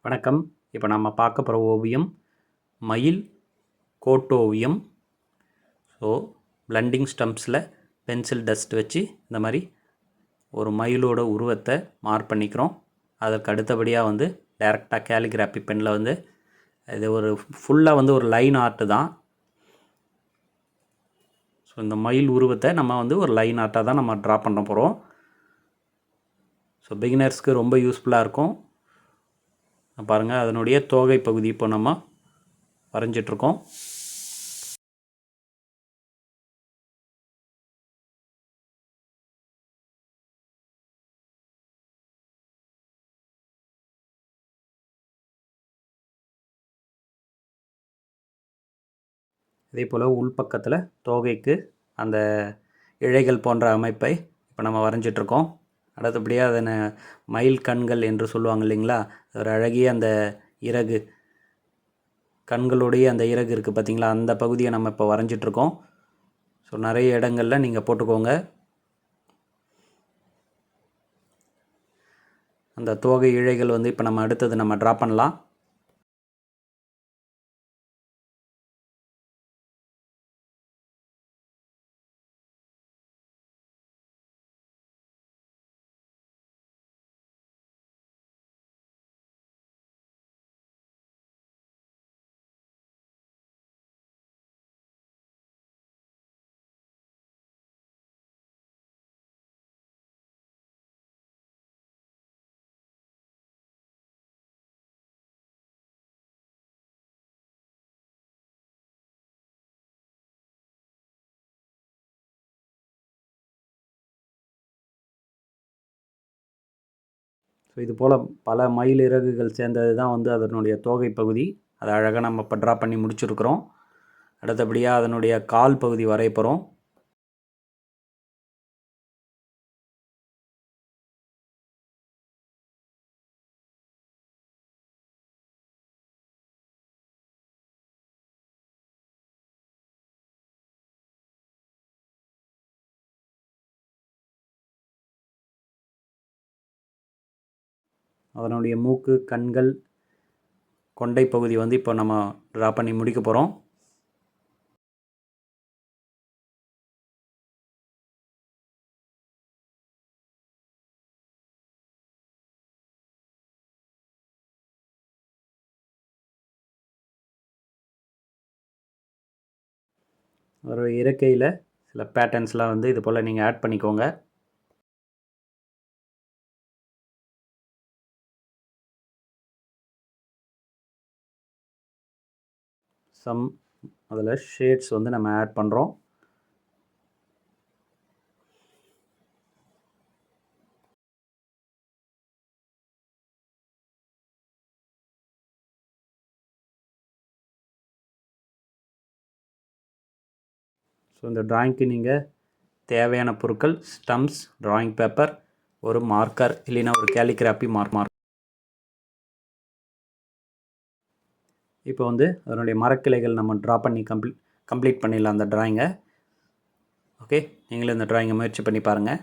வணக்கம். இப்போ நம்ம பார்க்க போகிற ஓவியம் மயில் கோட்டோவியம். ஸோ பிளண்டிங் ஸ்டம்ப்ஸில் பென்சில் டஸ்ட் வச்சு இந்த மாதிரி ஒரு மயிலோட உருவத்தை மார்க் பண்ணிக்கிறோம். அதற்கு அடுத்தபடியாக டைரெக்டாக கேலிகிராஃபி பெனில் இது ஒரு ஃபுல்லாக ஒரு லைன் ஆர்ட்டு தான். ஸோ இந்த மயில் உருவத்தை நம்ம ஒரு லைன் ஆர்ட்டாக தான் நம்ம ட்ரா பண்ண போகிறோம். ஸோ பிகினர்ஸ்க்கு ரொம்ப யூஸ்ஃபுல்லாக இருக்கும். பாருங்கள், அதனுடைய தோகை பகுதி இப்போ நம்ம வரைஞ்சிட்ருக்கோம். இதே போல் உள்பக்கத்தில் தோகைக்கு அந்த இழைகள் போன்ற அமைப்பை இப்போ நம்ம வரைஞ்சிட்ருக்கோம். அடுத்தபடியாக அதனை மயில் கண்கள் என்று சொல்லுவாங்க இல்லைங்களா, ஒரு அழகிய அந்த இறகு, கண்களுடைய அந்த இறகு இருக்குது பார்த்திங்களா, அந்த பகுதியை நம்ம இப்போ வரைஞ்சிட்ருக்கோம். ஸோ நிறைய இடங்களில் நீங்கள் போட்டுக்கோங்க. அந்த தோகை இழைகள் இப்போ நம்ம அடுத்தது நம்ம ட்ரா பண்ணலாம். ஸோ இது போல் பல மயில் இறகுகள் சேர்ந்தது தான் அதனுடைய தோகை பகுதி. அதை அழகாக நம்ம இப்போ ட்ரா பண்ணி முடிச்சிருக்கிறோம். அடுத்தபடியாக அதனுடைய கால் பகுதி வரைய போகிறோம். அதனுடைய மூக்கு, கண்கள், கொண்டை பகுதி இப்போ நம்ம ட்ரா பண்ணி முடிக்க போகிறோம். ஒரு இறக்கையில் சில பேட்டர்ன்ஸ்லாம் இது போல் நீங்கள் ஆட் பண்ணிக்கோங்க. அதில் ஷேட்ஸ் நம்ம ஆட் பண்ணுறோம். ஸோ இந்த ட்ராயிங்க்கு நீங்கள் தேவையான பொருட்கள் ஸ்டம்ப்ஸ், ட்ராயிங் பேப்பர், ஒரு மார்க்கர் இல்லைன்னா ஒரு கேலிகிராஃபி மார்க். இப்போ அதனுடைய மரக்கிளைகள் நம்ம ட்ரா பண்ணி கம்ப்ளீட் பண்ணிடலாம் அந்த ட்ராயிங்கை. ஓகே, நீங்களும் இந்த ட்ராயிங்கை முயற்சி பண்ணி பாருங்கள்.